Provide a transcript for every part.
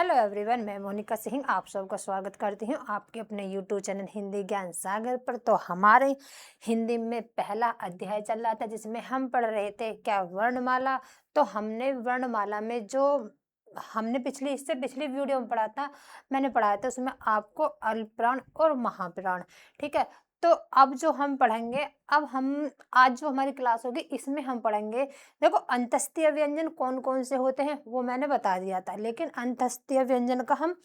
Hello everyone, मैं मोनिका सिंह आप सबका स्वागत करती हूँ आपके अपने यूट्यूब चैनल हिंदी ज्ञान सागर पर। तो हमारे हिंदी में पहला अध्याय चल रहा था जिसमें हम पढ़ रहे थे क्या वर्णमाला। तो हमने वर्णमाला में जो हमने पिछली वीडियो में पढ़ा था, मैंने पढ़ाया था उसमें आपको अल्पप्राण और महाप्राण। ठीक है, तो अब जो हम पढ़ेंगे, अब हम आज जो हमारी क्लास होगी इसमें हम पढ़ेंगे। देखो, अंतस्तीय व्यंजन कौन कौन से होते हैं वो मैंने बता दिया था, लेकिन अंतस्तीय व्यंजन का हम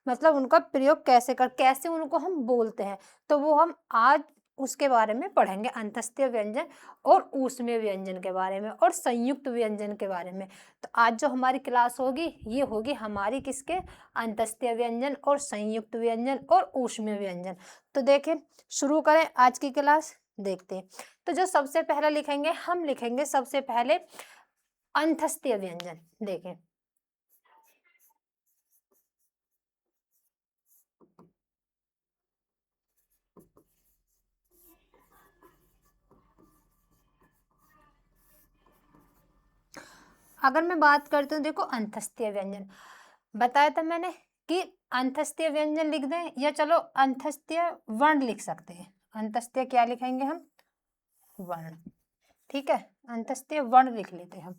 मतलब उनका प्रयोग कैसे उनको हम बोलते हैं, तो वो हम आज उसके बारे में पढ़ेंगे। अंतस्तीय व्यंजन और ऊष्मीय व्यंजन के बारे में और संयुक्त व्यंजन के बारे में। तो आज जो हमारी क्लास होगी ये होगी हमारी किसके, अंतस्तीय व्यंजन और संयुक्त व्यंजन और ऊष्मीय व्यंजन। तो देखें, शुरू करें आज की क्लास। देखते हैं, तो जो सबसे पहला लिखेंगे, हम लिखेंगे सबसे पहले अंतस्तीय व्यंजन। देखें, अगर मैं बात करती हूँ, देखो अंतस्तीय व्यंजन बताया था मैंने कि अंतस्तीय व्यंजन लिख दें या चलो अंतस्तीय वर्ण लिख सकते हैं। अंतस्तीय क्या लिखेंगे हम, वर्ण। ठीक है, अंतस्तीय वर्ण लिख लेते हैं हम,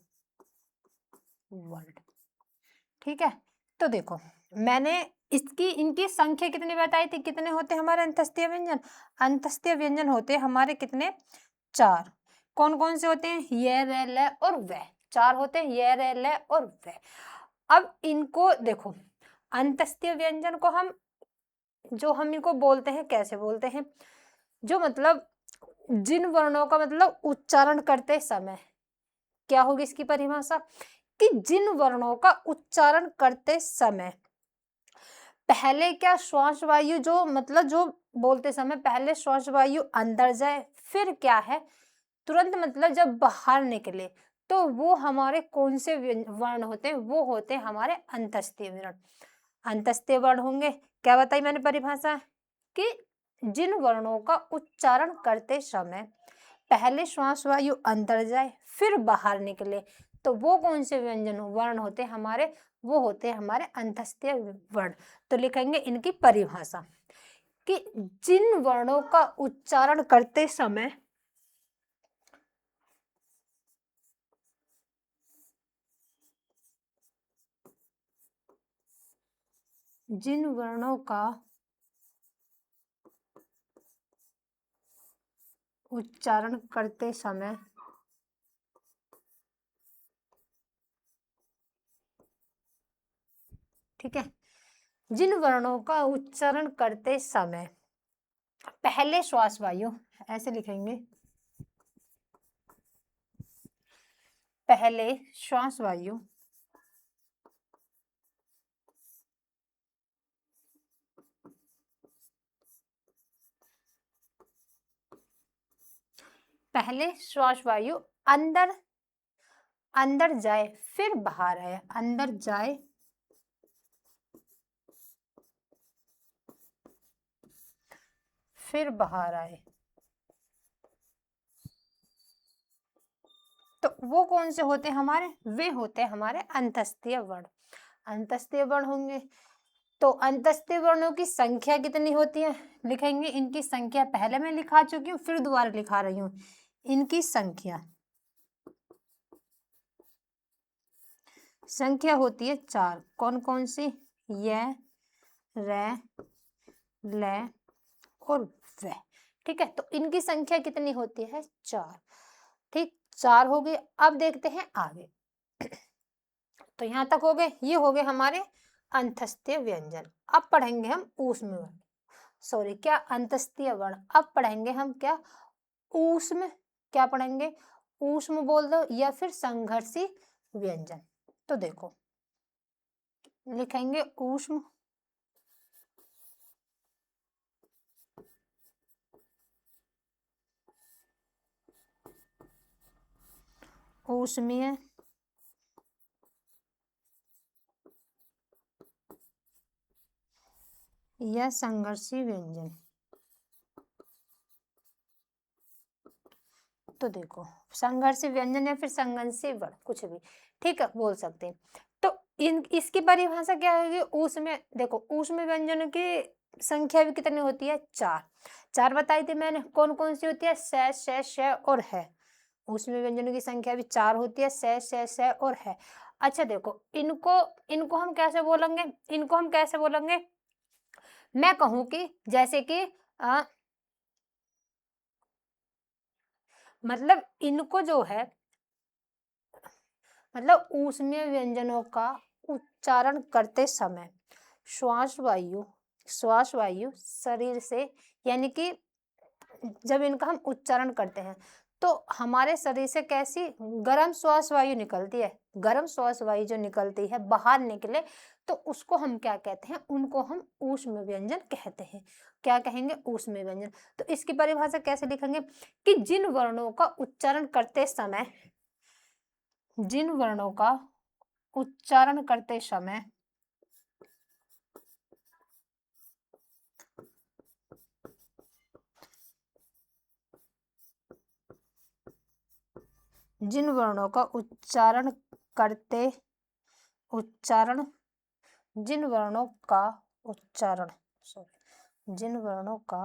वर्ण। ठीक है, तो देखो मैंने इनकी संख्या कितनी बताई थी, कितने होते हमारे अंतस्तीय व्यंजन। अंतस्तीय व्यंजन होते हमारे कितने, चार। कौन कौन से होते हैं, ये रे ले और वह। चार होते हैं, ये रे ले और वह। अब इनको देखो, अंतस्तीय व्यंजन को हम इनको बोलते हैं, कैसे बोलते हैं, जो मतलब जिन वर्णों का मतलब उच्चारण करते समय, क्या होगी इसकी परिभाषा, कि जिन वर्णों का उच्चारण करते समय पहले क्या श्वास वायु जो मतलब जो बोलते समय पहले श्वास वायु अंदर जाए, फिर क्या है तुरंत मतलब जब बाहर निकले, तो वो हमारे कौन से वर्ण होते हैं, वो होते हैं हमारे अंतस्तीय वर्ण। अंतस्तीय वर्ण होंगे, क्या बताई मैंने परिभाषा, कि जिन वर्णों का उच्चारण करते समय पहले श्वास वायु अंदर जाए फिर बाहर निकले, तो वो कौन से व्यंजन वर्ण होते हैं हमारे, वो होते हैं हमारे अंतस्तीय वर्ण। तो लिखेंगे इनकी परिभाषा कि जिन वर्णों का उच्चारण करते समय जिन वर्णों का उच्चारण करते समय ठीक है, जिन वर्णों का उच्चारण करते समय पहले श्वास वायु, ऐसे लिखेंगे, पहले श्वास वायु पहले श्वास वायु अंदर अंदर जाए फिर बाहर आए, अंदर जाए फिर बाहर आए, तो वो कौन से होते हैं हमारे, वे होते हैं हमारे अंतस्तीय वर्ण। अंतस्तीय वर्ण होंगे, तो अंतस्तीय वर्णों की संख्या कितनी होती है, लिखेंगे इनकी संख्या, पहले मैं लिखा चुकी हूँ फिर दोबारा लिखा रही हूँ। इनकी संख्या होती है चार। कौन कौन सी, ये, रे, ले और वे। ठीक है, तो इनकी संख्या कितनी होती है, चार। ठीक, चार हो गए। अब देखते हैं आगे। तो यहां तक हो गए, ये हो गए हमारे अंतस्तीय व्यंजन। अब पढ़ेंगे हम ऊष्म वर्ण, सॉरी क्या, अंतस्तीय वर्ण। अब पढ़ेंगे हम क्या, ऊष्म। क्या पढ़ेंगे, ऊष्म बोल दो या फिर संघर्षी व्यंजन। तो देखो लिखेंगे ऊष्म, ऊष्मीय या संघर्षी व्यंजन। तो देखो, संघर्षी व्यंजन या फिर संघर्षी वर्ण, कुछ भी ठीक है बोल सकते हैं। तो इसकी परिभाषा क्या होगी? ऊष्म, देखो ऊष्म व्यंजनों की संख्या भी कितनी होती है? 4। 4 बताई थी मैंने। कौन कौन सी होती है? श और है। ऊष्म व्यंजनों की संख्या भी 4 होती है, श और है। अच्छा देखो, इनको इनको हम कैसे बोलेंगे? इनको हम कैसे बोलेंगे? मैं कहूं कि जैसे कि मतलब इनको जो है, मतलब ऊष्मीय व्यंजनों का उच्चारण करते समय श्वास वायु शरीर से, यानी कि जब इनका हम उच्चारण करते हैं तो हमारे शरीर से कैसी गर्म श्वास वायु निकलती है। गर्म श्वास वायु जो निकलती है बाहर निकले तो उसको हम क्या कहते हैं? उनको हम ऊष्म व्यंजन कहते हैं। क्या कहेंगे? ऊष्म व्यंजन। तो इसकी परिभाषा कैसे लिखेंगे? कि जिन वर्णों का उच्चारण करते समय, जिन वर्णों का उच्चारण करते समय जिन वर्णों का उच्चारण जिन वर्णों का उच्चारण जिन वर्णों का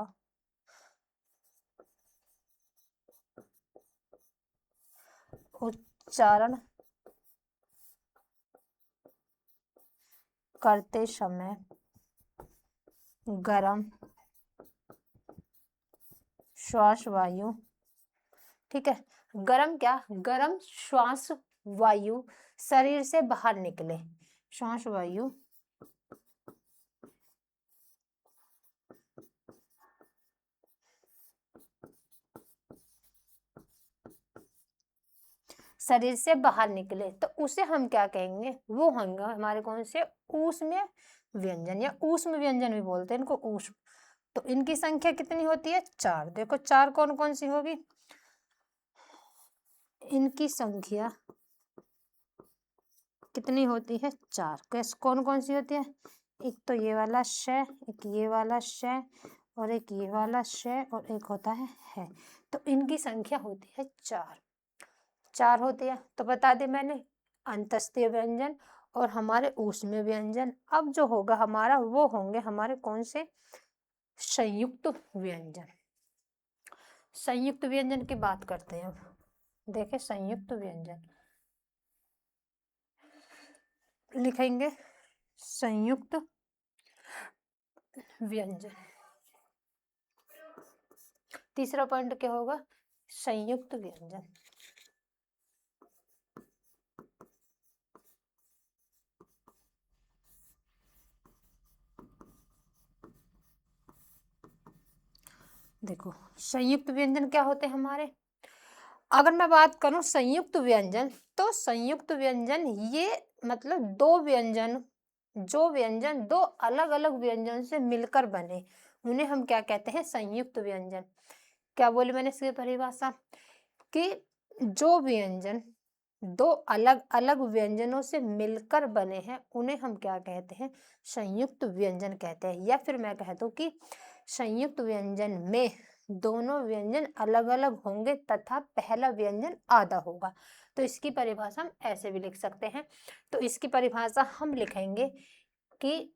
उच्चारण करते समय गर्म श्वास वायु, ठीक है, गर्म क्या? गर्म श्वास वायु शरीर से बाहर निकले। श्वास वायु शरीर से बाहर निकले तो उसे हम क्या कहेंगे? वो होंगे हमारे कौन से? ऊष्म व्यंजन, या ऊष्म व्यंजन भी बोलते हैं इनको, ऊष्म। तो इनकी संख्या कितनी होती है? 4। देखो 4 कौन कौन सी होगी? इनकी संख्या कितनी होती है? 4। कैसे, कौन कौन सी होती है? एक तो ये वाला श, एक ये वाला श, और एक ये वाला श, और एक होता है। तो इनकी संख्या होती है 4। 4 होती है। तो बता दी मैंने अंतस्थिय व्यंजन और हमारे ऊष्मीय व्यंजन। अब जो होगा हमारा, वो होंगे हमारे कौन से? संयुक्त व्यंजन। संयुक्त व्यंजन की बात करते हैं अब। देखें संयुक्त व्यंजन लिखेंगे, संयुक्त व्यंजन। तीसरा पॉइंट क्या होगा? संयुक्त व्यंजन। देखो संयुक्त व्यंजन क्या होते हैं हमारे? अगर मैं बात करूं संयुक्त व्यंजन, तो संयुक्त व्यंजन ये मतलब दो व्यंजन, जो व्यंजन दो अलग अलग व्यंजन से मिलकर बने, उन्हें हम क्या कहते हैं? संयुक्त व्यंजन। क्या बोली मैंने इसकी परिभाषा? कि जो व्यंजन दो अलग अलग व्यंजनों से मिलकर बने हैं उन्हें हम क्या कहते हैं? संयुक्त व्यंजन कहते हैं। या फिर मैं कह दूं कि संयुक्त व्यंजन में दोनों व्यंजन अलग अलग होंगे तथा पहला व्यंजन आधा होगा। तो इसकी परिभाषा हम ऐसे भी लिख सकते हैं। तो इसकी परिभाषा हम लिखेंगे कि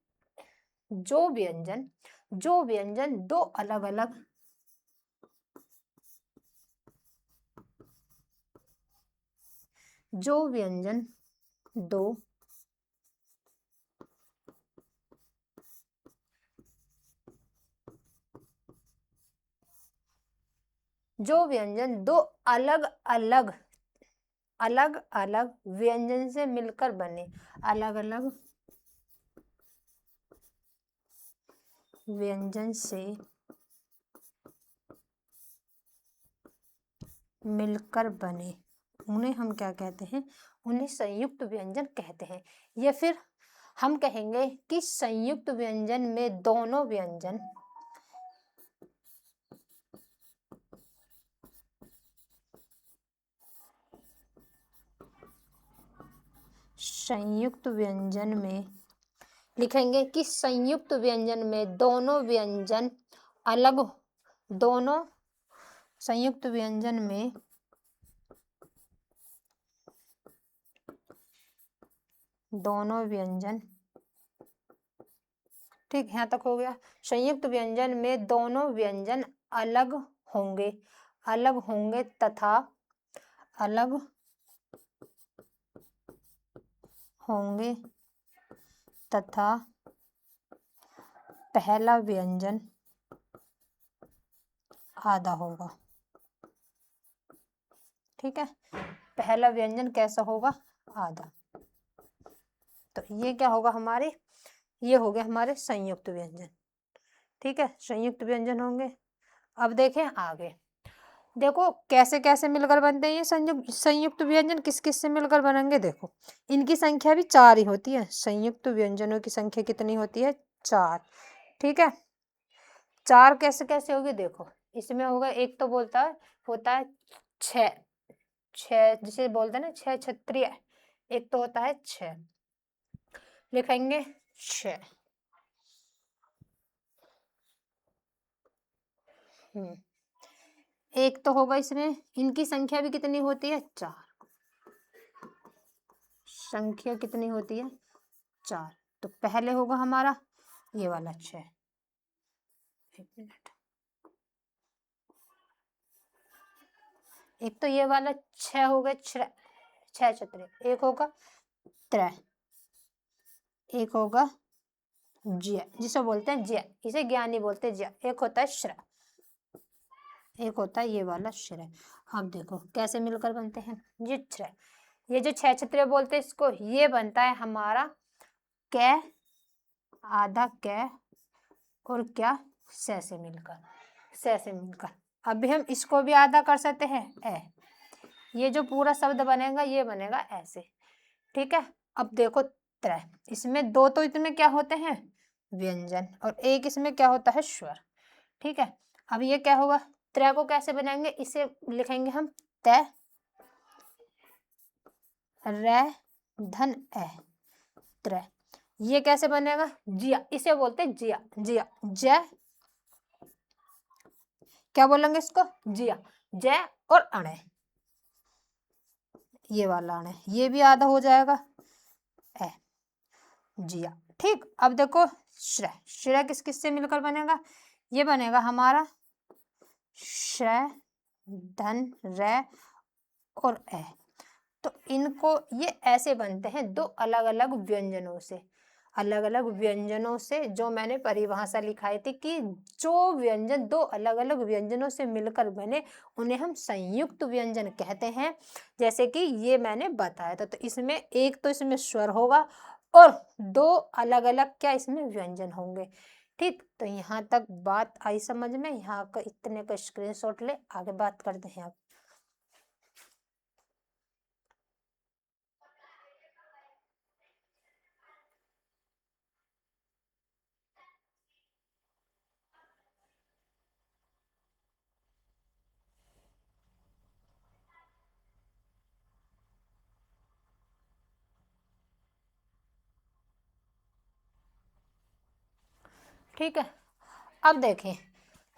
जो व्यंजन दो अलग अलग जो व्यंजन दो जो व्यंजन दो अलग अलग व्यंजन से मिलकर बने, अलग अलग व्यंजन से मिलकर बने, उन्हें हम क्या कहते हैं? उन्हें संयुक्त व्यंजन कहते हैं। या फिर हम कहेंगे कि संयुक्त व्यंजन में दोनों व्यंजन संयुक्त व्यंजन में लिखेंगे कि संयुक्त व्यंजन में दोनों व्यंजन अलग, दोनों संयुक्त व्यंजन में दोनों व्यंजन, ठीक, यहाँ तक हो गया। संयुक्त व्यंजन में दोनों व्यंजन अलग होंगे, अलग होंगे तथा अलग होंगे तथा पहला व्यंजन आधा होगा। ठीक है, पहला व्यंजन कैसा होगा? आधा। तो ये क्या होगा हमारे? ये हो गए हमारे संयुक्त व्यंजन। ठीक है, संयुक्त व्यंजन होंगे। अब देखें आगे, देखो कैसे कैसे मिलकर बनते हैं ये संयुक्त व्यंजन, किस किस से मिलकर बनेंगे। देखो इनकी संख्या भी 4 ही होती है। संयुक्त व्यंजनों की संख्या कितनी होती है? 4। ठीक है, 4 कैसे कैसे होगी? देखो इसमें होगा, एक तो होता है 6, 6 जिसे बोलते हैं ना 6 क्षत्रिय, एक तो होता है 6, लिखेंगे 6। एक तो होगा इसमें, इनकी संख्या भी कितनी होती है? 4। संख्या कितनी होती है? 4। तो पहले होगा हमारा ये वाला 6। एक मिनट, एक तो ये वाला 6 हो गए, 6 क्षत्रिय, एक होगा 3, एक होगा ज्य, जिसे बोलते हैं ज्य, इसे ज्ञानी बोलते हैं ज्य। एक होता है श्र, एक होता है ये वाला श्र। अब देखो कैसे मिलकर बनते हैं ये श्र। ये जो 6 क्षत्रिय बोलते हैं इसको, ये बनता है हमारा कै, आधा कै और क्या, से मिलकर, से मिलकर। अभी हम इसको भी आधा कर सकते हैं ए। ये जो पूरा शब्द बनेगा ये बनेगा ऐसे। ठीक है, अब देखो त्रय, इसमें 2 तो इसमें क्या होते हैं? व्यंजन, और एक इसमें क्या होता है? स्वर। ठीक है, अब ये क्या होगा? त्रय को कैसे बनाएंगे? इसे लिखेंगे हम तय रै धन ए, त्रय। ये कैसे बनेगा? जिया, इसे बोलते हैं जिया, जिया जय, क्या बोलेंगे इसको? जिया, जय और अणय, ये वाला अणय, ये भी आधा हो जाएगा ए, जिया। ठीक, अब देखो श्रय, श्रय किस किस से मिलकर बनेगा? ये बनेगा हमारा श्रय धन रै और ए। तो इनको ये ऐसे बनते हैं दो अलग अलग व्यंजनों से, अलग अलग व्यंजनों से। जो मैंने परिभाषा लिखाई थी कि जो व्यंजन दो अलग अलग व्यंजनों से मिलकर बने उन्हें हम संयुक्त व्यंजन कहते हैं। जैसे कि ये मैंने बताया था। तो इसमें एक तो इसमें स्वर होगा और 2 अलग अलग क्या इसमें व्यंजन होंगे। ठीक, तो यहाँ तक बात आई समझ में? यहाँ का इतने का स्क्रीनशॉट ले, आगे बात करते हैं आप। ठीक है, अब देखें,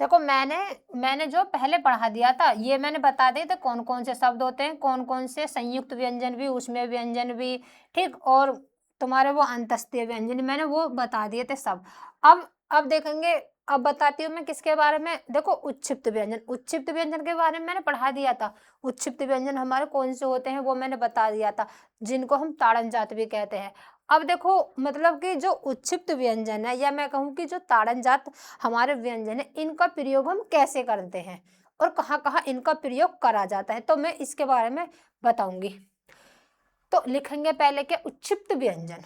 देखो मैंने जो पहले पढ़ा दिया था ये मैंने बता दिए थे कौन कौन से शब्द होते हैं, कौन कौन से संयुक्त व्यंजन भी, उसमें व्यंजन भी। ठीक, और तुम्हारे वो अंतस्थित व्यंजन मैंने वो बता दिए थे सब। अब देखेंगे, अब बताती हूँ मैं किसके बारे में। देखो उच्छिप्त व्यंजन, उच्छिप्त व्यंजन के बारे में मैंने पढ़ा दिया था। उच्छिप्त व्यंजन हमारे कौन से होते हैं वो मैंने बता दिया था, जिनको हम ताड़न जात भी कहते हैं। अब देखो मतलब कि जो उच्छिप्त व्यंजन है, या मैं कहूँ कि जो ताड़न जात हमारे व्यंजन है, इनका प्रयोग हम कैसे करते हैं और कहाँ कहाँ इनका प्रयोग करा जाता है, तो मैं इसके बारे में बताऊंगी। तो लिखेंगे पहले क्या? उच्छिप्त व्यंजन।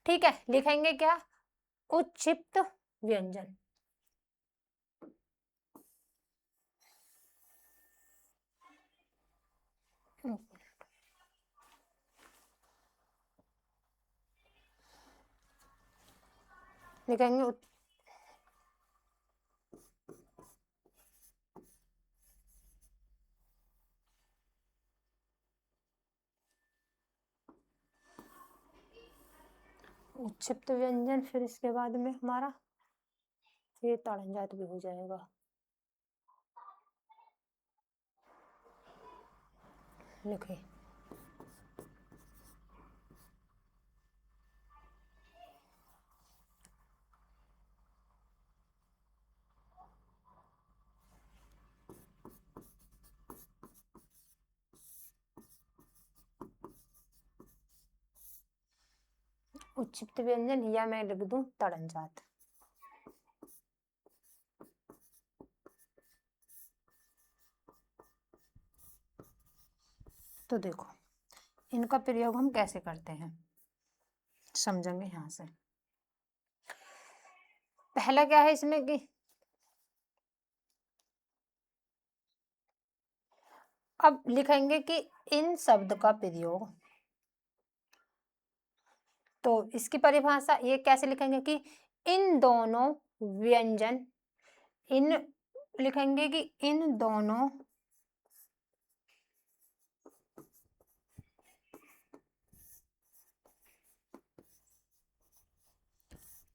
ठीक है, लिखेंगे क्या? उच्छिप्त व्यंजन। लिखेंगे उच्छिप्त व्यंजन, फिर इसके बाद में हमारा फिर ताड़न जात भी हो जाएगा। लिखिए। उच्छिष्ट व्यंजन या मैं लिख दूं ताड़नजात। तो देखो इनका प्रयोग हम कैसे करते हैं समझेंगे यहां से। पहला क्या है इसमें कि अब लिखेंगे कि इन शब्द का प्रयोग, तो इसकी परिभाषा ये कैसे लिखेंगे कि इन दोनों व्यंजन, इन लिखेंगे कि इन दोनों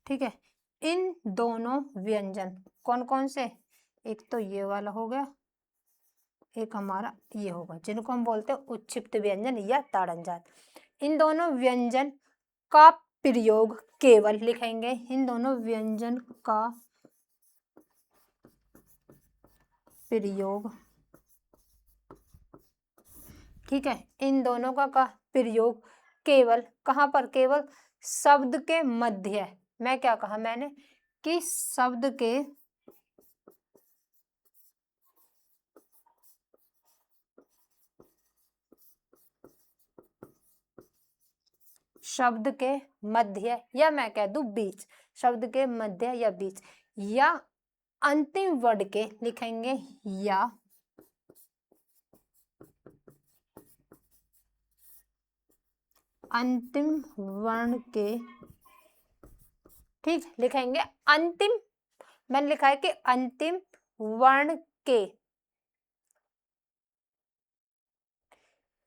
ठीक है, इन दोनों व्यंजन कौन कौन से, एक तो ये वाला हो गया, एक हमारा ये होगा जिनको हम बोलते हैं उच्छिष्ट व्यंजन या ताड़नजात। इन दोनों व्यंजन का प्रयोग केवल लिखेंगे, इन दोनों व्यंजन का प्रयोग, ठीक है, इन दोनों का प्रयोग केवल कहाँ पर, केवल शब्द के मध्य, मैं क्या कहा मैंने कि शब्द के शब्द के मध्य या मैं कह दूं बीच, शब्द के मध्य या बीच, या अंतिम वर्ड के लिखेंगे, या अंतिम वर्ण के, ठीक लिखेंगे अंतिम, मैंने लिखा है कि अंतिम वर्ण के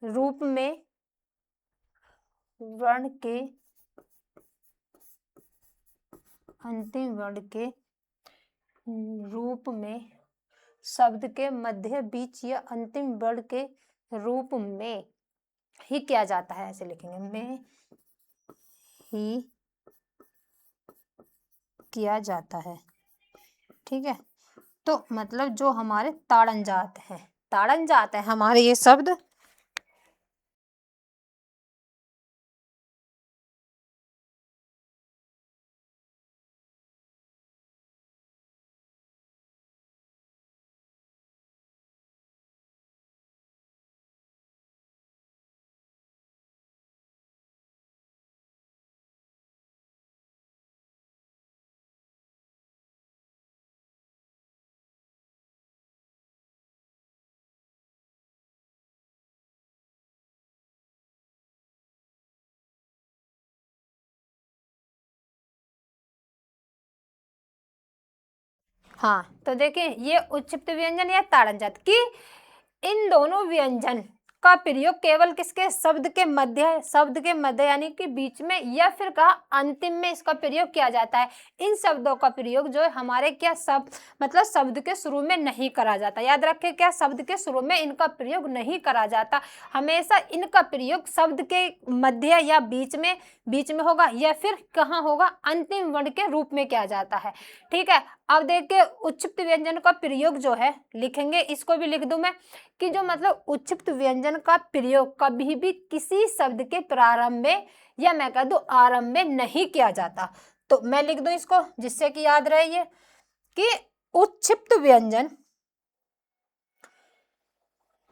रूप में, वर्ण के अंतिम वर्ण के रूप में, शब्द के मध्य बीच या अंतिम वर्ण के रूप में ही किया जाता है, ऐसे लिखेंगे में ही किया जाता है। ठीक है, तो मतलब जो हमारे ताड़नजात है, ताड़नजात है हमारे ये शब्द, हाँ तो देखिए ये उच्छिष्ट व्यंजन या ताड़नजात की इन दोनों व्यंजन का प्रयोग केवल किसके, शब्द के मध्य, शब्द के मध्य यानी कि बीच में या फिर कहा अंतिम में इसका प्रयोग किया जाता है। इन शब्दों का प्रयोग जो है हमारे क्या शब्द मतलब शब्द के शुरू में नहीं करा जाता, याद रखें क्या, शब्द के शुरू में इनका प्रयोग नहीं करा जाता, हमेशा इनका प्रयोग शब्द के मध्य या बीच में होगा या फिर कहाँ होगा, अंतिम वर्ण के रूप में किया जाता है। ठीक है, अब देखिए उच्छिष्ट व्यंजन का प्रयोग जो है लिखेंगे, इसको भी लिख दूं मैं कि जो मतलब उच्छिष्ट व्यंजन का प्रयोग कभी भी किसी शब्द के प्रारंभ में या मैं कह दूं आरंभ में नहीं किया जाता। तो मैं लिख दूं इसको जिससे कि याद रहे ये कि उच्छिष्ट व्यंजन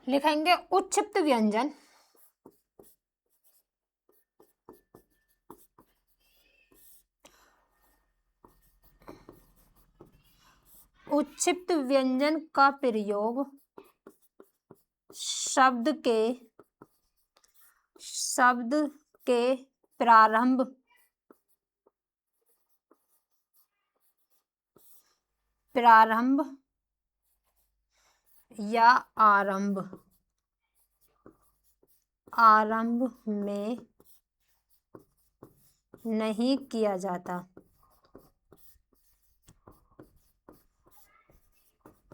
लिखेंगे, उच्छिष्ट व्यंजन उच्छिष्ट व्यंजन का प्रयोग शब्द के प्रारंभ या आरंभ में नहीं किया जाता।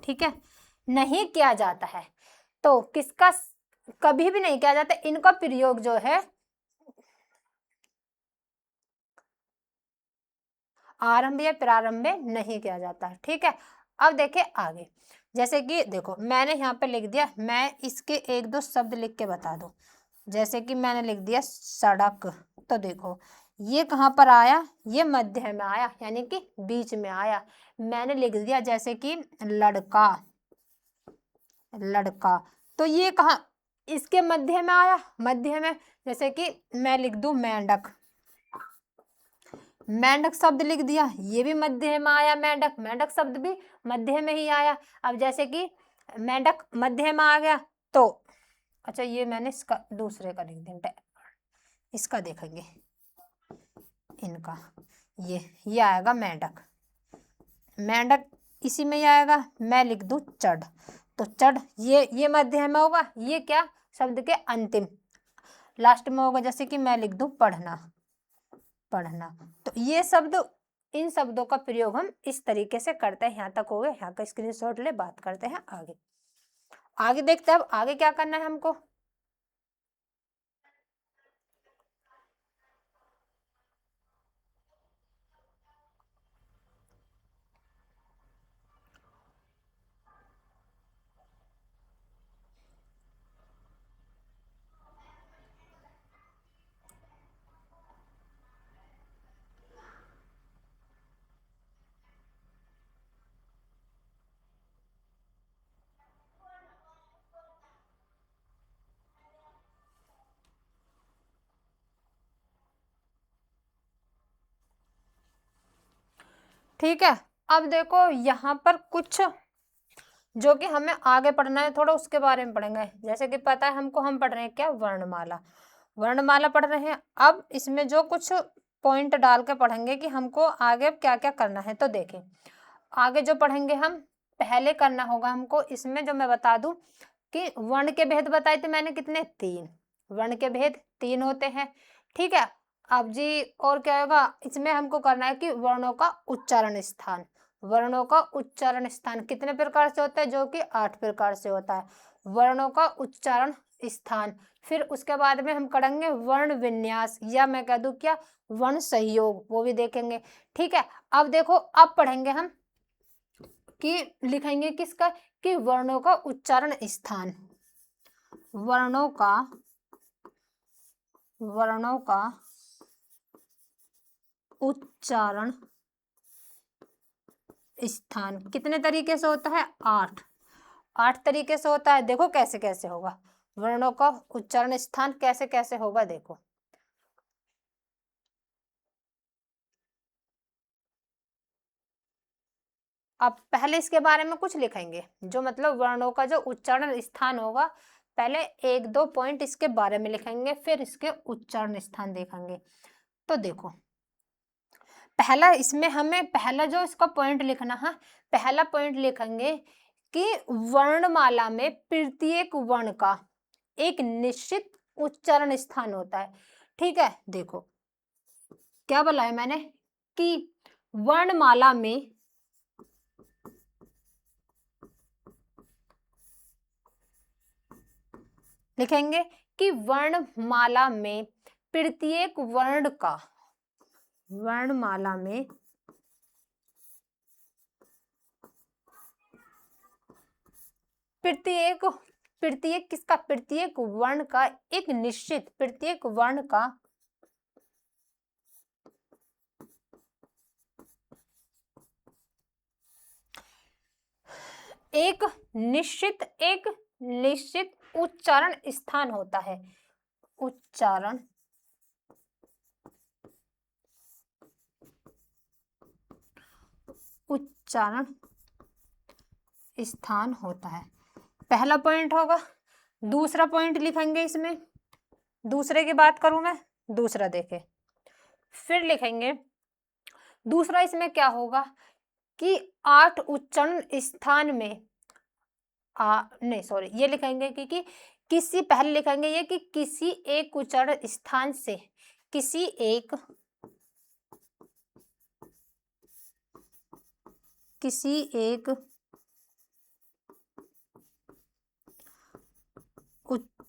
ठीक है, नहीं किया जाता है। तो किसका कभी भी नहीं किया जाता, इनका प्रयोग जो है आरंभ या प्रारंभ में नहीं किया जाता। ठीक है, अब देखिए आगे, जैसे कि देखो मैंने यहाँ पे लिख दिया, मैं इसके एक दो शब्द लिख के बता दूं। जैसे कि मैंने लिख दिया सड़क, तो देखो ये कहाँ पर आया, ये मध्य में आया, यानी कि बीच में आया। मैंने लिख दिया जैसे कि लड़का, लड़का, तो ये कहाँ, इसके मध्य में आया, मध्य में। जैसे कि मैं लिख दूं मेंढक, मेंढक शब्द लिख दिया, ये भी मध्य में आया, मेंढक, मेंढक शब्द भी मध्य में ही आया। अब जैसे कि मेंढक मध्य में आ गया, तो अच्छा ये मैंने इसका दूसरे का लिख दिया, इसका देखेंगे, इनका ये आएगा मेंढक, मेंढक इसी में ही आएगा। मैं लिख दूं चढ़, तो चढ़ ये मध्य में होगा, ये क्या शब्द के अंतिम लास्ट में होगा। जैसे कि मैं लिख दूं पढ़ना, पढ़ना, तो ये शब्द, इन शब्दों का प्रयोग हम इस तरीके से करते हैं। यहाँ तक हो गया, यहाँ का स्क्रीनशॉट ले, बात करते हैं आगे। आगे देखते हैं अब आगे क्या करना है हमको। ठीक है, अब देखो यहाँ पर कुछ जो कि हमें आगे पढ़ना है, थोड़ा उसके बारे में पढ़ेंगे। जैसे कि पता है हमको, हम पढ़ रहे हैं क्या, वर्णमाला, वर्णमाला पढ़ रहे हैं। अब इसमें जो कुछ पॉइंट डाल के पढ़ेंगे कि हमको आगे क्या क्या करना है। तो देखें आगे जो पढ़ेंगे हम, पहले करना होगा हमको इसमें, जो मैं बता दूं कि वर्ण के भेद बताए थे मैंने कितने, 3 वर्ण के भेद 3 होते हैं। ठीक है, अब जी और क्या होगा, इसमें हमको करना है कि वर्णों का उच्चारण स्थान, वर्णों का उच्चारण स्थान कितने प्रकार से होता है, जो कि 8 प्रकार से होता है, वर्णों का उच्चारण स्थान। फिर उसके बाद में हम करेंगे वर्ण विन्यास, या मैं कह दूं क्या, वर्ण सहयोग, वो भी देखेंगे। ठीक है, अब देखो अब पढ़ेंगे हम कि लिखेंगे किसका, कि वर्णों का उच्चारण स्थान, वर्णों का, वर्णों का उच्चारण स्थान कितने तरीके से होता है, 8 तरीके से होता है। देखो कैसे कैसे होगा, वर्णों का उच्चारण स्थान कैसे कैसे होगा, देखो अब पहले इसके बारे में कुछ लिखेंगे, जो मतलब वर्णों का जो उच्चारण स्थान होगा, पहले 1-2 पॉइंट इसके बारे में लिखेंगे, फिर इसके उच्चारण स्थान देखेंगे। तो देखो पहला इसमें हमें पहला जो इसका पॉइंट लिखना है, पहला पॉइंट लिखेंगे कि वर्णमाला में प्रत्येक वर्ण का एक निश्चित उच्चारण स्थान होता है। ठीक है, देखो क्या बोला है मैंने, कि वर्णमाला में लिखेंगे कि वर्णमाला में प्रत्येक वर्ण का, वर्णमाला में प्रत्येक, प्रत्येक किसका, प्रत्येक वर्ण का एक निश्चित, प्रत्येक वर्ण का एक निश्चित उच्चारण स्थान होता है, उच्चारण उच्चारण स्थान होता है, पहला पॉइंट होगा। दूसरा पॉइंट लिखेंगे इसमें, दूसरे की बात करूं मैं, दूसरा देखे, फिर लिखेंगे दूसरा इसमें क्या होगा कि 8 उच्चारण स्थान में नहीं सॉरी, ये लिखेंगे कि किसी, पहले लिखेंगे ये कि किसी एक उच्चारण स्थान से, किसी एक, किसी एक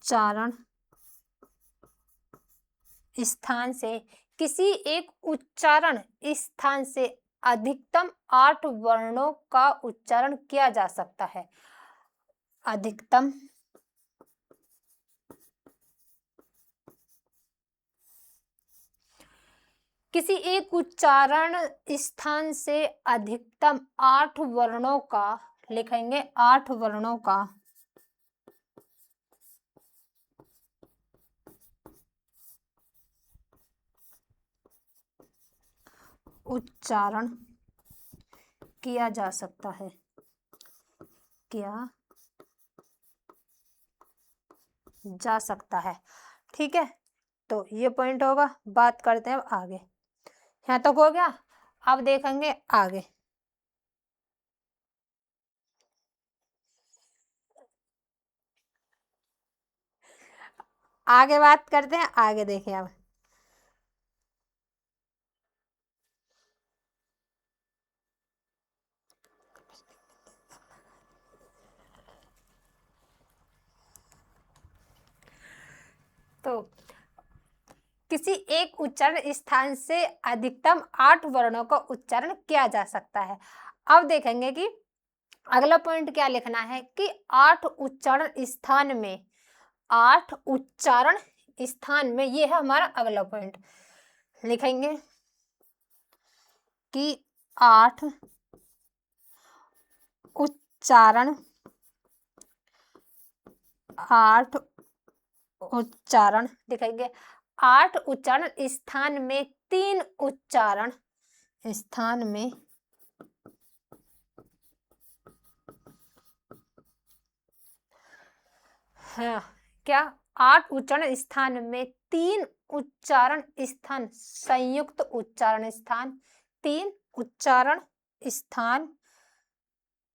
उच्चारण स्थान से किसी एक उच्चारण स्थान से अधिकतम 8 वर्णों का उच्चारण किया जा सकता है। अधिकतम किसी एक उच्चारण स्थान से अधिकतम 8 वर्णों का, लिखेंगे 8 वर्णों का उच्चारण किया जा सकता है। किया जा सकता है। ठीक है, तो ये पॉइंट होगा। बात करते हैं अब आगे। यहाँ तक हो गया, अब देखेंगे आगे। आगे बात करते हैं, आगे देखें अब। तो किसी एक उच्चारण स्थान से अधिकतम 8 वर्णों का उच्चारण किया जा सकता है। अब देखेंगे कि अगला पॉइंट क्या लिखना है कि 8 उच्चारण स्थान में, 8 उच्चारण स्थान में, ये है हमारा अगला पॉइंट। लिखेंगे कि 8 उच्चारण, 8 उच्चारण लिखेंगे। 8 उच्चारण स्थान में 3 उच्चारण स्थान में हाँ, क्या 8 उच्चारण स्थान में 3 उच्चारण स्थान संयुक्त उच्चारण स्थान, 3 उच्चारण स्थान,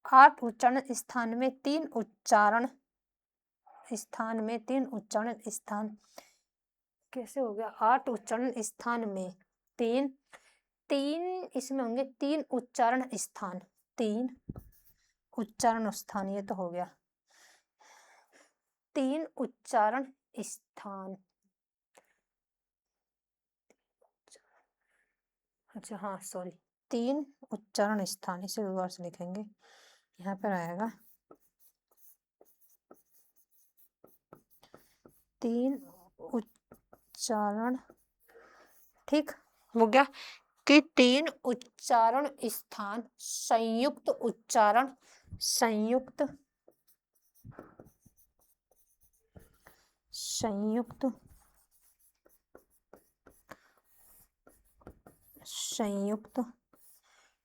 8 उच्चारण स्थान में 3 उच्चारण स्थान में 3 उच्चारण स्थान, कैसे हो गया? 8 उच्चारण स्थान में 3, इसमें होंगे 3 उच्चारण स्थान, 3 उच्चारण स्थान, ये तो हो गया 3 उच्चारण स्थान। अच्छा हाँ सॉरी, 3 उच्चारण स्थान, इसे दोबारा से लिखेंगे, यहाँ पर आएगा 3 उच्चारण। ठीक हो गया कि 3 उच्चारण स्थान संयुक्त उच्चारण, संयुक्त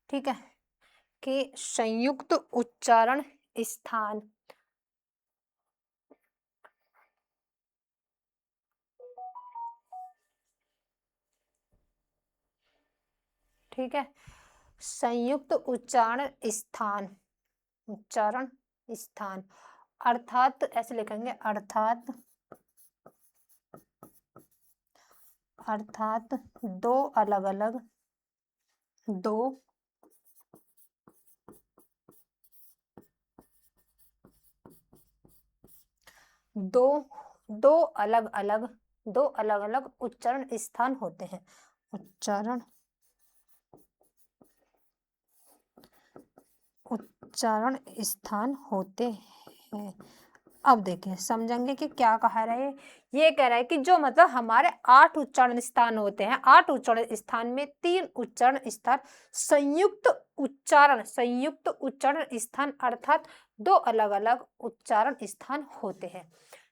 ठीक है, कि संयुक्त उच्चारण स्थान ठीक है, संयुक्त उच्चारण स्थान, उच्चारण स्थान, अर्थात ऐसे लिखेंगे, अर्थात दो अलग अलग, दो अलग अलग उच्चारण स्थान होते हैं, उच्चारण स्थान होते हैं। अब देखिए समझेंगे कि क्या कह रहे हैं। ये कह रहा है कि जो मतलब हमारे 8 उच्चारण स्थान होते हैं, 8 उच्चारण स्थान में 3 उच्चारण स्थान संयुक्त उच्चारण स्थान, अर्थात 2 अलग अलग उच्चारण स्थान होते हैं।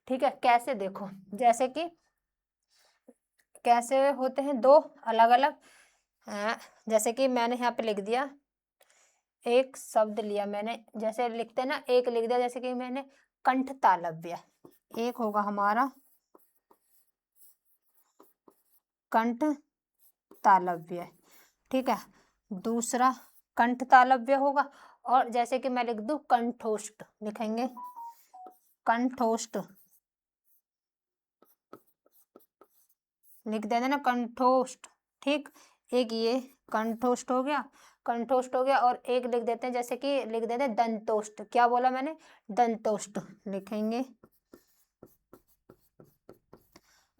ठीक है, कैसे देखो, जैसे कि कैसे होते हैं 2 अलग अलग, जैसे कि मैंने यहाँ पे लिख दिया, एक शब्द लिया मैंने, जैसे लिखते हैं ना, एक लिख दिया, जैसे कि मैंने कंठ तालव्य, एक होगा हमारा कंठ तालव्य। ठीक है, दूसरा कंठ तालव्य होगा, और जैसे कि मैं लिख दूं कंठोष्ठ, लिखेंगे कंठोष्ठ, लिख देना ना कंठोष्ठ। ठीक, एक ये कंठोष्ठ हो गया, और एक लिख देते हैं, जैसे कि लिख देते हैं दंतोष्ठ। क्या बोला मैंने? दंतोष्ठ लिखेंगे,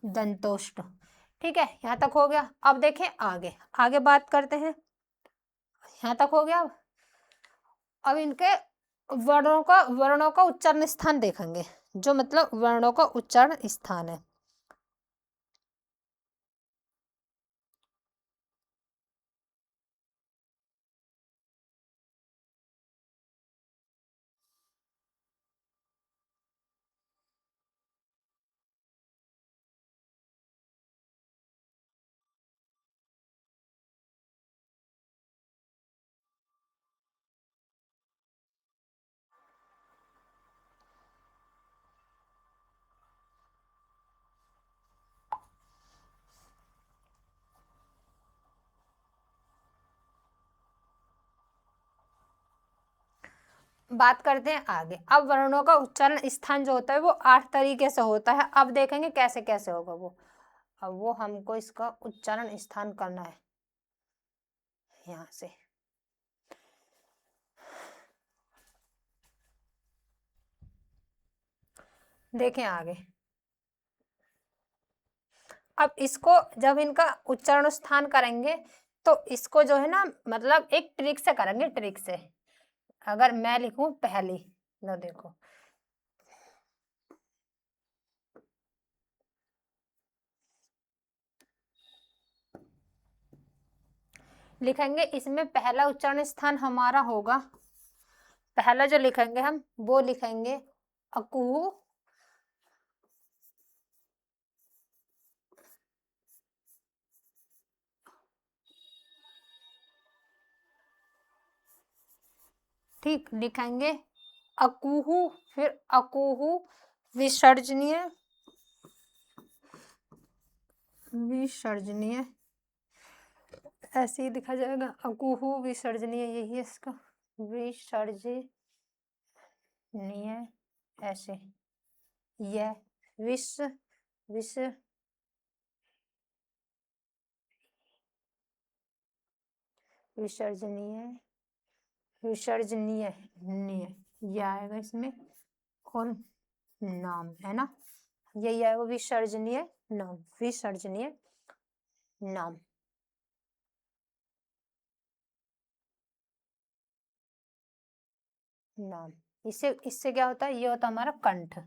दंतोष्ठ। ठीक है, यहाँ तक हो गया। अब देखें आगे, आगे बात करते हैं। यहाँ तक हो गया। अब इनके वर्णों का उच्चारण स्थान देखेंगे, जो मतलब वर्णों का उच्चारण स्थान है। बात करते हैं आगे। अब वर्णों का उच्चारण स्थान जो होता है वो 8 तरीके से होता है। अब देखेंगे कैसे कैसे होगा वो। अब वो हमको इसका उच्चारण स्थान करना है यहाँ से। देखें आगे। अब इसको जब इनका उच्चारण स्थान करेंगे तो इसको जो है ना मतलब एक ट्रिक से करेंगे, ट्रिक से। अगर मैं लिखूं पहली, लो देखो, लिखेंगे इसमें पहला उच्चारण स्थान हमारा होगा, पहला जो लिखेंगे हम वो लिखेंगे अकू। ठीक, लिखेंगे अकुहू, फिर अकुहू विसर्जनीय, विसर्जनीय ऐसे ही लिखा जाएगा, अकुहू विसर्जनीय, यही है इसका विसर्जनीय ऐसे। यह विश्व विश्व विसर्जनीय, विसर्जनीय नीय, यह आएगा इसमें, और नाम है ना, यही आएगा विसर्जनीय नाम, विसर्जनीय नाम। नाम इससे इससे क्या होता है, ये होता है हमारा कंठ।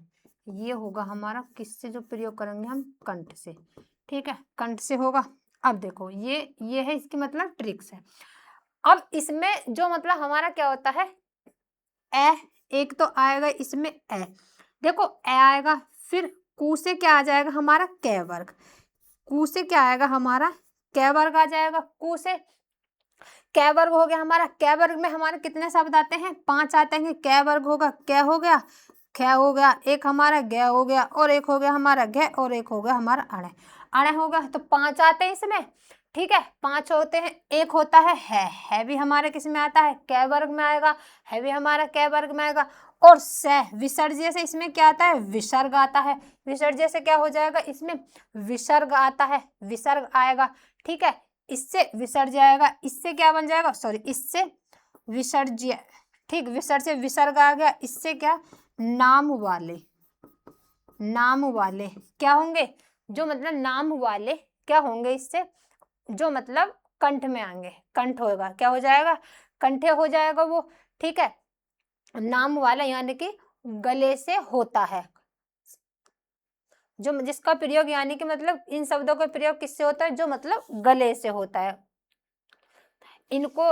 ये होगा हमारा किससे जो प्रयोग करेंगे हम, कंठ से। ठीक है, कंठ से होगा। अब देखो ये है इसकी मतलब ट्रिक्स है। अब इसमें जो मतलब हमारा क्या होता है, ए, एक तो आएगा इसमें ए, देखो ए आएगा, फिर कू से क्या आ जाएगा हमारा कै वर्ग, कू से क्या आएगा हमारा कै वर्ग आ जाएगा, कू से कै वर्ग हो गया हमारा। कै वर्ग में हमारे कितने शब्द आते हैं, 5 आते हैं। कै वर्ग होगा, कै हो गया, ख हो गया, एक हमारा गै हो गया, और एक हो गया हमारा घै, और एक हो गया हमारा अणे। अणे हो गया तो 5 आते हैं इसमें। ठीक है, 5 होते हैं। एक होता है भी हमारे किस में आता है, कै वर्ग में आएगा, है भी हमारा कै वर्ग में आएगा। और सह विसर्ज्य से इसमें क्या आता है, विसर्ग आता है। विसर्ज्य से क्या हो जाएगा, इसमें विसर्ग आता है, विसर्ग आएगा। ठीक है, इससे विसर्ज्य आएगा, इससे क्या बन जाएगा, सॉरी इससे विसर्ज्य। ठीक, विसर्ग से विसर्ग आ गया, इससे क्या, नाम वाले, नाम वाले क्या होंगे, जो मतलब नाम वाले क्या होंगे, इससे जो मतलब कंठ में आएंगे, कंठ होगा, क्या हो जाएगा, कंठे हो जाएगा वो। ठीक है, नाम वाला यानी कि गले से होता है, जो जिसका प्रयोग यानी कि मतलब इन शब्दों का प्रयोग किससे होता है, जो मतलब गले से होता है। इनको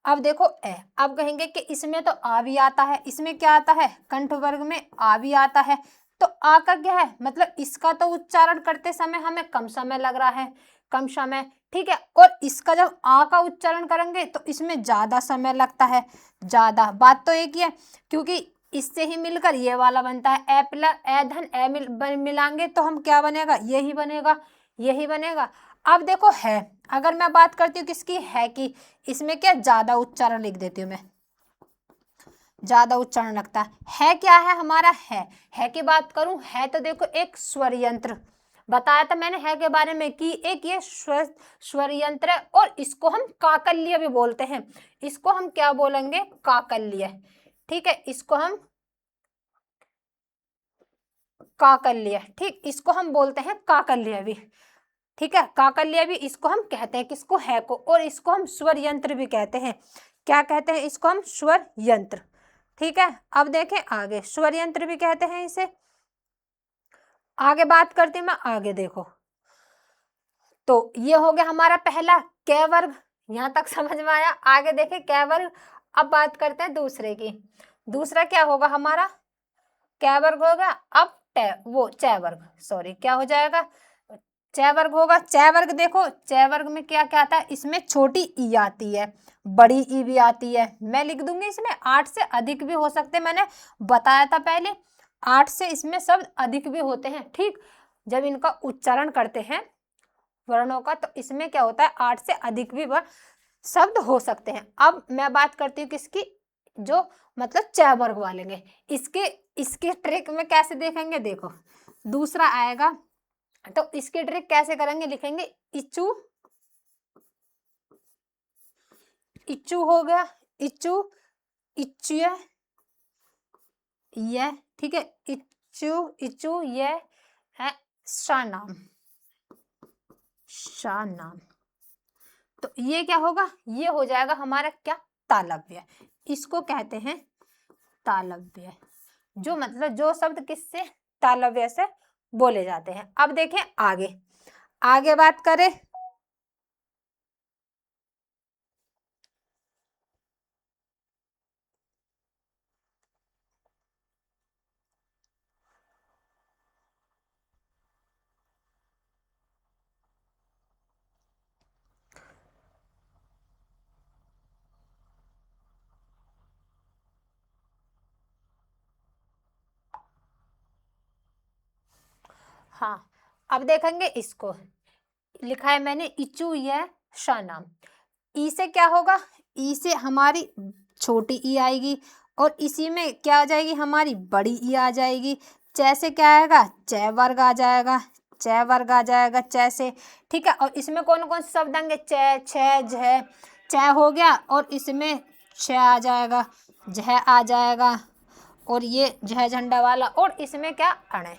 अब देखो अब कहेंगे कि इसमें तो आ भी आता है, इसमें क्या आता है, कंठ वर्ग में आ भी आता है। तो आ का क्या है, मतलब इसका तो उच्चारण करते समय हमें कम समय लग रहा है, कम समय। ठीक है, और इसका जब आ का उच्चारण करेंगे तो इसमें ज्यादा समय लगता है, ज्यादा। बात तो एक ही है, क्योंकि इससे ही मिलकर ये वाला बनता है, ए प्लस ए धन ए मिलाएंगे तो हम क्या बनेगा, यही बनेगा, यही बनेगा। अब देखो है, अगर मैं बात करती हूँ किसकी, है की, इसमें क्या ज्यादा उच्चारण लिख देती हूँ मैं, ज्यादा उच्चारण लगता है क्या है हमारा, है की बात करूं, है तो देखो एक स्वर यंत्र, बताया था मैंने है के बारे में कि एक ये स्वर यंत्र है, और इसको हम काकल्य भी बोलते हैं। इसको हम क्या बोलेंगे, काकल्य। ठीक है, इसको हम काकल्य, ठीक, इसको हम बोलते हैं काकल्य भी, ठीक है, काकल्य भी इसको हम कहते हैं, किसको, है को, और इसको हम स्वर यंत्र भी कहते हैं। क्या कहते हैं इसको हम, स्वर यंत्र, ठीक है। अब देखें आगे, स्वर यंत्र भी कहते हैं इसे। आगे बात करते हैं मैं, आगे देखो, तो ये हो गया हमारा पहला क वर्ग, यहां तक समझ में आया। आगे देखें क वर्ग। अब बात करते हैं दूसरे की। दूसरा क्या होगा हमारा, क वर्ग होगा। अब च वर्ग, सॉरी, क्या हो जाएगा, च वर्ग होगा। च वर्ग देखो, च वर्ग में क्या क्या आता है, इसमें छोटी ई आती है, बड़ी ई भी आती है। मैं लिख दूंगी इसमें 8 से अधिक भी हो सकते हैं, मैंने बताया था पहले 8 से इसमें शब्द अधिक भी होते हैं, ठीक। जब इनका उच्चारण करते हैं वर्णों का, तो इसमें क्या होता है, 8 से अधिक भी शब्द हो सकते हैं। अब मैं बात करती हूँ किसकी, जो मतलब च वर्ग वाले, इसके इसकी ट्रिक में कैसे देखेंगे, देखो दूसरा आएगा, तो इसकी ट्रिक कैसे करेंगे, लिखेंगे इचू, इचू हो गया, इचू, इचुय, ये, ठीक है, इचू, इचू, ये है शानाम, शानाम। तो ये क्या होगा, ये हो जाएगा हमारा क्या, तालव्य, इसको कहते हैं तालव्य, जो मतलब जो शब्द किससे, तालव्य से बोले जाते हैं। अब देखें आगे, आगे बात करें, हाँ, अब देखेंगे इसको, लिखा है मैंने इचू ये शानाम। ई से क्या होगा, ई से हमारी छोटी ई आएगी, और इसी में क्या आ जाएगी, हमारी बड़ी ई आ जाएगी। च से क्या आएगा, च वर्ग आ जाएगा, च वर्ग आ जाएगा च से, ठीक है। और इसमें कौन कौन से शब्द आएंगे, च, छ, झ, च हो गया, और इसमें छ आ जाएगा, झ आ जाएगा, और ये झ झंडा वाला, और इसमें क्या, अणे,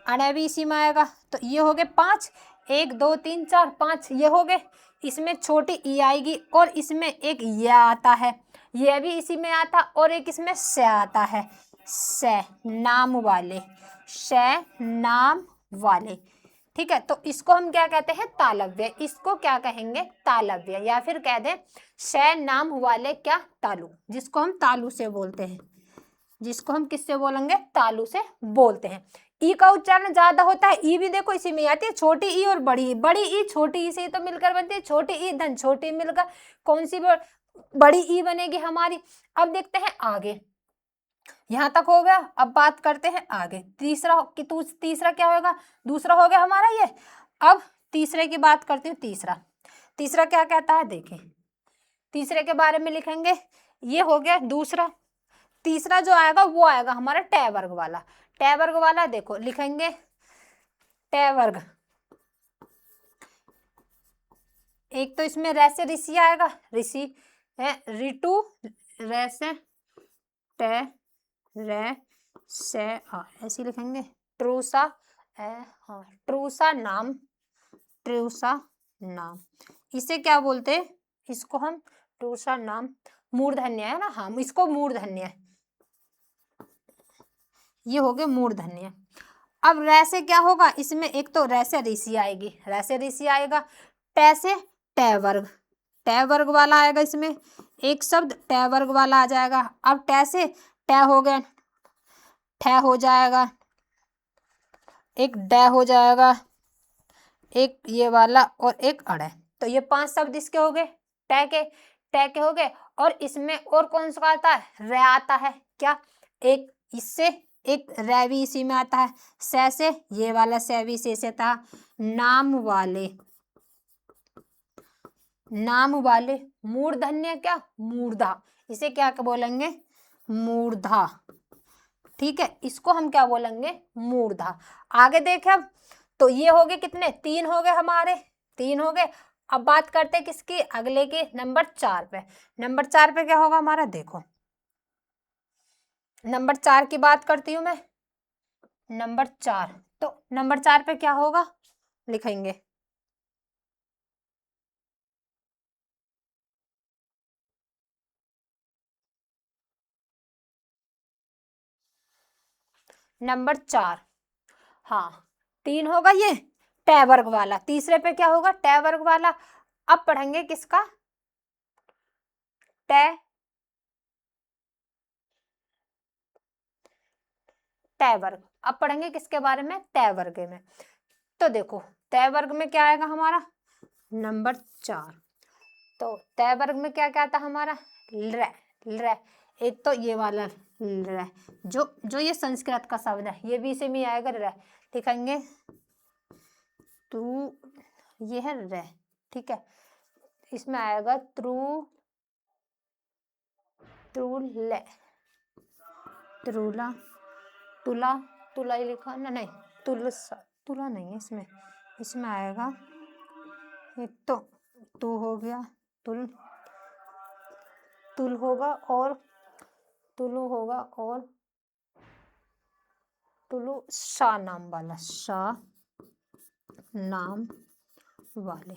अणे भी इसी में आएगा। तो ये हो गए 5, 1 2 3 4 5, ये हो गए। इसमें छोटी ई आएगी, और इसमें एक य आता है, यह भी इसी में आता, और एक इसमें स आता है, स नाम वाले, स नाम वाले, ठीक है। तो इसको हम क्या कहते हैं, तालव्य, इसको क्या कहेंगे, तालव्य, या फिर कह दें स नाम वाले क्या, तालु, जिसको हम तालु से बोलते हैं, जिसको हम किससे बोलेंगे, तालु से बोलते हैं। ई का उच्चारण ज्यादा होता है, ई भी देखो इसी में आती है, छोटी ई और बड़ी ई, बड़ी ई छोटी ई से तो मिलकर बनती है, छोटी ई धन छोटी मिलकर कौन सी बड़ी ई बनेगी हमारी। अब देखते हैं आगे, यहां तक हो गया। अब बात करते हैं आगे, तीसरा कि तीसरा क्या होगा, दूसरा हो गया हमारा ये। अब तीसरे की बात करती हूँ, तीसरा, तीसरा क्या कहता है, देखें तीसरे के बारे में लिखेंगे, ये हो गया दूसरा। तीसरा जो आएगा वो आएगा हमारा ट वर्ग वाला, ट वर्ग वाला देखो लिखेंगे ट वर्ग, एक तो इसमें रे से ऋषि आएगा, ऋषि है, ऋतु, रे से ट, रे से आ, ऐसे लिखेंगे, ट्रूसा, हाँ ट्रूसा नाम, ट्रूसा नाम, इसे क्या बोलते हैं, इसको हम ट्रूसा नाम, मूर्धन्य है ना, हाँ इसको मूर्धन्य, ये हो गए मूर्धन्य। अब रे से क्या होगा, इसमें एक तो रे से ऋषि आएगी, रे से ऋषि आएगा, ट से ट वर्ग, ट वर्ग वाला आएगा, इसमें एक शब्द ट वर्ग वाला आ जाएगा। अब ट से ट हो गया, ठ हो जाएगा, एक ड हो जाएगा, एक ये वाला, और एक अड़। तो ये 5 शब्द इसके हो गए, ट के हो गए। और इसमें और कौन सा आता है, रे आता है क्या, एक इससे एक रे भी इसी में आता है, से ये वाला से भी से था, नाम वाले, नाम वाले, मूर्धन्य क्या, मूर्धा, इसे क्या बोलेंगे, मूर्धा, ठीक है, इसको हम क्या बोलेंगे, मूर्धा। आगे देखें अब, तो ये हो गए कितने, 3 हो गए हमारे, 3 हो गए। अब बात करते हैं किसकी, अगले के नंबर 4 पे। नंबर 4 पे क्या होगा हमारा, देखो नंबर 4 की बात करती हूँ मैं, नंबर 4, तो नंबर 4 पे क्या होगा लिखेंगे, नंबर 4। हाँ 3 होगा ये टै वर्ग वाला, तीसरे पे क्या होगा टै वर्ग वाला। अब पढ़ेंगे किसका, टै टै वर्ग। अब पढ़ेंगे किसके बारे में, टै वर्ग में। तो देखो टै वर्ग में क्या आएगा हमारा नंबर 4। तो टै वर्ग में क्या क्या आता हमारा ल, ल, एक तो ये वाला ल, जो ये संस्कृत का शब्द है ये भी इसी में आएगा र, लिखेंगे तू, ये है र, ठीक है, इसमें आएगा त्रू, त्रुले, त्रुला, तुला, तुला ही लिखा ना, नहीं तुलसा, तुला नहीं है इसमें, इसमें आएगा एक तो तू हो गया, तुल, तुल होगा और तुलु होगा और तुलु सा नाम वाला, सा नाम वाले,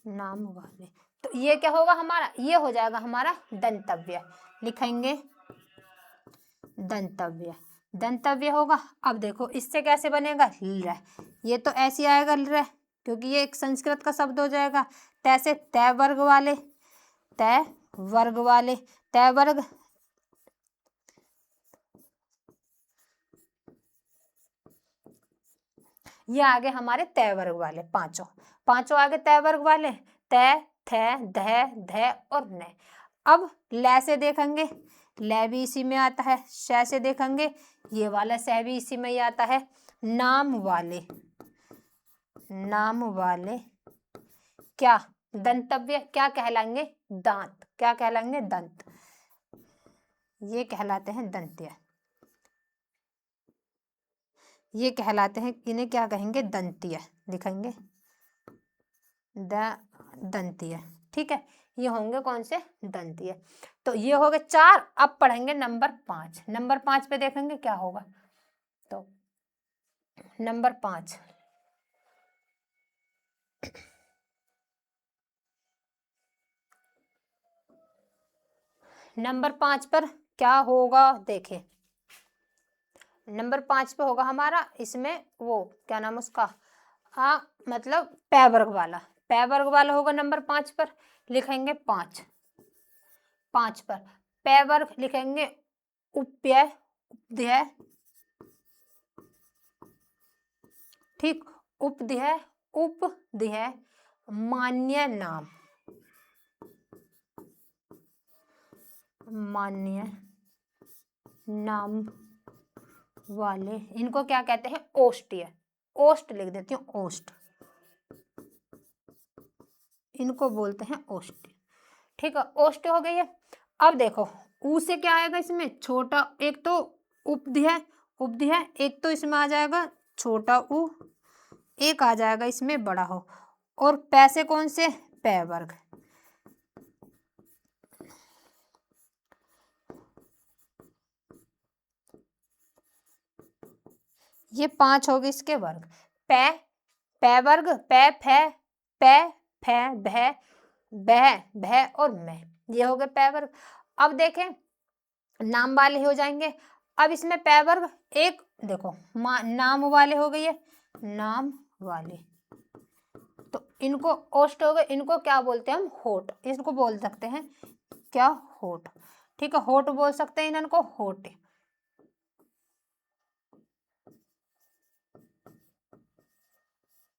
नाम वाले। तो ये क्या होगा हमारा, ये हो जाएगा हमारा दंतव्य, लिखेंगे दंतव्य, दंतव्य होगा। अब देखो इससे कैसे बनेगा ल, ये तो ऐसे आएगा ल, क्योंकि ये एक संस्कृत का शब्द हो जाएगा। तैसे तय वर्ग वाले, तय वर्ग वाले, तय वर्ग, ये आगे हमारे तय वर्ग वाले पांचों, पांचों आगे तय वर्ग वाले, तय, थ, ध, ध और न। अब ल से देखेंगे, ल भी इसी में आता है। श से देखेंगे, ये वाला स भी इसी में ही आता है। नाम वाले, नाम वाले क्या दंतव्य, क्या कहलाएंगे दांत, क्या कहलाएंगे दंत, ये कहलाते हैं दंत्य, ये कहलाते हैं, इन्हें क्या कहेंगे दंतीय, लिखेंगे दंतीय, ठीक है। ये होंगे कौन से दंतीय। तो ये हो गए 4। अब पढ़ेंगे नंबर 5। नंबर 5 पे देखेंगे क्या होगा। तो नंबर 5, नंबर 5 पर क्या होगा देखें, नंबर 5 पे होगा हमारा, इसमें वो क्या नाम उसका, मतलब पै वर्ग वाला, पै वर्ग वाला होगा नंबर 5 पर, लिखेंगे 5, 5 पर पै वर्ग लिखेंगे उपयय, उपध्यय, ठीक, उपध्यय, उपध्यय, मान्य नाम, मान्य नाम वाले, इनको क्या कहते हैं ओष्ठीय, ओष्ठ लिख देती हूँ ओष्ठ, इनको बोलते हैं ओष्ठ, ठीक है, ओष्ठ हो गई है। अब देखो ऊ से क्या आएगा इसमें छोटा, एक तो उपध्यय, उपध्यय एक तो इसमें आ जाएगा छोटा ऊ, एक आ जाएगा इसमें बड़ा हो, और पैसे कौन से पै वर्ग, ये 5 हो गए इसके वर्ग, पै, पै वर्ग, पै फै, पै फै भै, बह भै और मैं, ये हो गए पै वर्ग। अब देखें नाम वाले हो जाएंगे। अब इसमें पै वर्ग एक देखो नाम वाले हो गए, नाम वाले, तो इनको ओष्ठ हो गए, इनको क्या बोलते हैं हम होठ, इसको बोल सकते हैं क्या होठ, ठीक है, होठ बोल सकते हैं इनको होठ,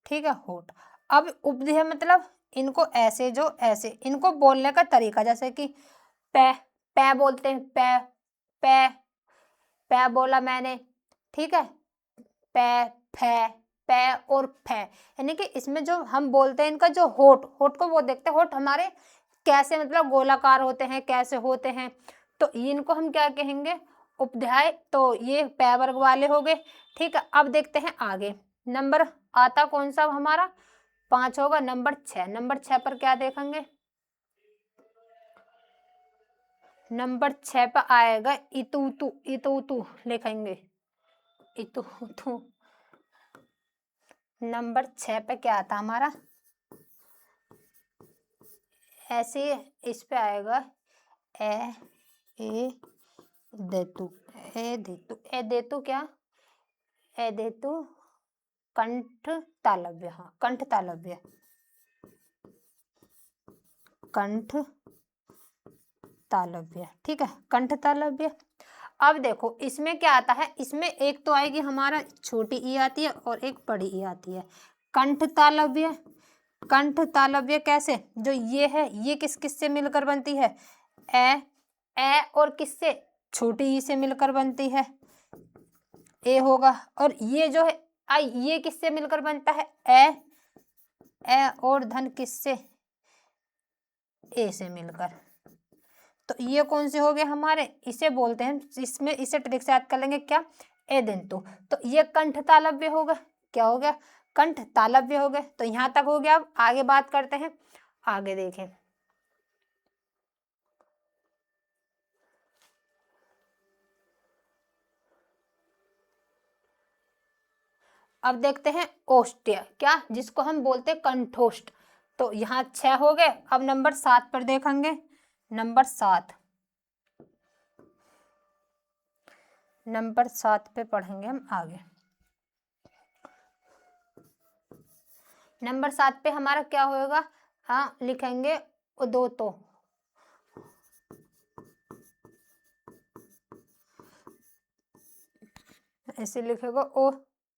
ठीक है होठ। अब उपदेय मतलब इनको ऐसे, जो ऐसे इनको बोलने का तरीका, जैसे कि पै, पै बोलते हैं पै, पै, पै बोला मैंने, ठीक है, पै फै, पै और फै, यानी कि इसमें जो हम बोलते हैं इनका जो होठ, होठ को वो देखते हैं होठ हमारे कैसे मतलब गोलाकार होते हैं कैसे होते हैं, तो इनको हम क्या कहेंगे उपध्याय। तो ये पै वर्ग वाले हो गए, ठीक है। अब देखते हैं आगे नंबर आता कौन सा हमारा 5 होगा, नंबर 6, नंबर 6 पर क्या देखेंगे, नंबर 6 पर आएगा इतुतु, इतुतु लिखेंगे, इतु थु। नंबर 6 पे क्या आता हमारा, ऐसे इस पे आएगा ए देतु, ए देतु, ए देतु क्या, ए देतु कंठ तालव्य। हाँ, कंठ तालव्य, कंठ तालव्य, ठीक है, कंठ तालव्य। अब देखो इसमें क्या आता है, इसमें एक तो आएगी हमारा छोटी ई आती है और एक बड़ी ई आती है। कंठ तालव्य, कंठ तालव्य कैसे, जो ये है ये किस किस से मिलकर बनती है, ए और किससे, छोटी ई से मिलकर बनती है, ए होगा। और ये जो है आई, ये किससे मिलकर बनता है, ए और धन किससे, ए से मिलकर। तो ये कौन से हो गए हमारे, इसे बोलते हैं, इसमें इसे ट्रिक से याद कर लेंगे क्या, ए दिंतु। तो ये कंठ तालव्य होगा, क्या हो गया, कंठ तालव्य हो गए। तो यहाँ तक हो गया। अब आगे बात करते हैं, आगे देखें। अब देखते हैं ओष्ठ्य, क्या, जिसको हम बोलते हैं कंठोष्ठ। तो यहाँ 6 हो गए। अब नंबर 7 पर देखेंगे, नंबर 7, नंबर 7 पे पढ़ेंगे हम आगे। नंबर 7 पे हमारा क्या होगा, हाँ लिखेंगे उदोतो, ऐसे लिखेगा ओ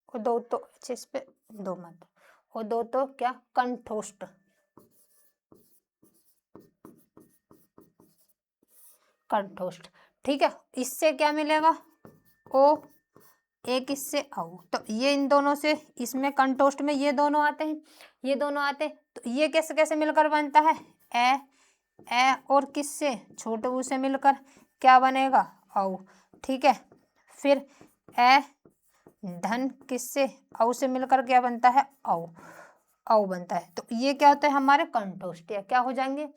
उदोतो, अच्छे इस पे दो मत, उदोतो क्या, कंठोष्ठ, कंठोष्ठ, ठीक है। इससे क्या मिलेगा, ओ, एक इससे औ। तो ये इन दोनों से, इसमें कंठोष्ठ में ये दोनों आते हैं, ये दोनों आते हैं। तो ये कैसे कैसे मिलकर बनता है, ए और किससे, छोटे ऊ से मिलकर क्या बनेगा, औ, ठीक है। फिर ए धन किससे, औ से मिलकर क्या बनता है, औ बनता है। तो ये क्या होता है हमारे कंठोष्ठीय, क्या हो जाएंगे,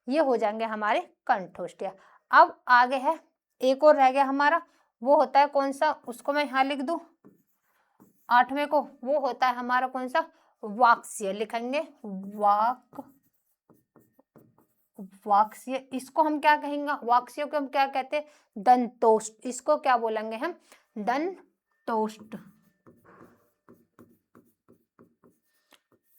ये हो जाएंगे हमारे कंठोष्ठीय। अब आगे है, एक और रह गया हमारा, वो होता है कौन सा, उसको मैं यहाँ लिख दूं 8वें को, वो होता है हमारा कौन सा, वाक्स्य, लिखेंगे वाक्स्य। इसको हम क्या कहेंगे, वाक्स्य को हम क्या कहते हैं, दंतोष्ठ। इसको क्या बोलेंगे हम, दंतोष्ठ।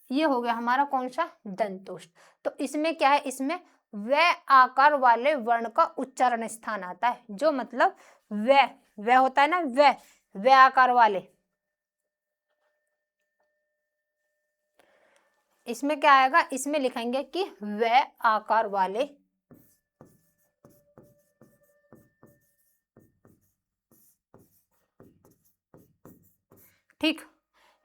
ये हो गया हमारा कौन सा, दंतोष्ठ। तो इसमें क्या है, इसमें व आकार वाले वर्ण का उच्चारण स्थान आता है, जो मतलब व होता है ना, व आकार वाले, इसमें क्या आएगा, इसमें लिखेंगे कि व आकार वाले, ठीक,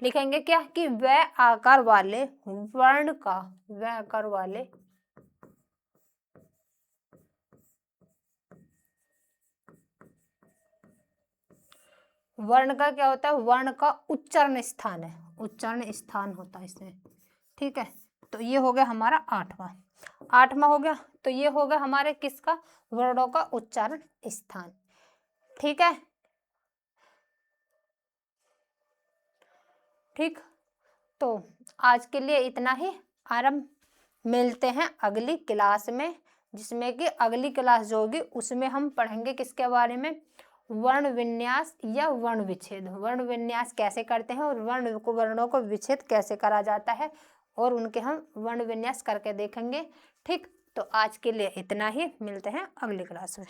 लिखेंगे क्या कि व आकार वाले वर्ण का, व आकार वाले वर्ण का क्या होता है, वर्ण का उच्चारण स्थान है, उच्चारण स्थान होता है इसमें, ठीक है। तो ये हो गया हमारा 8वां हो गया। तो ये हो गया हमारे किसका, वर्णों का उच्चारण स्थान, ठीक है, ठीक। तो आज के लिए इतना ही, आरंभ, मिलते हैं अगली क्लास में, जिसमें कि अगली क्लास जो होगी उसमें हम पढ़ेंगे किसके बारे में, वर्ण विन्यास या वर्ण विच्छेद। वर्ण विन्यास कैसे करते हैं और वर्णों को विच्छेद कैसे करा जाता है, और उनके हम वर्ण विन्यास करके देखेंगे, ठीक। तो आज के लिए इतना ही, मिलते हैं अगली क्लास में।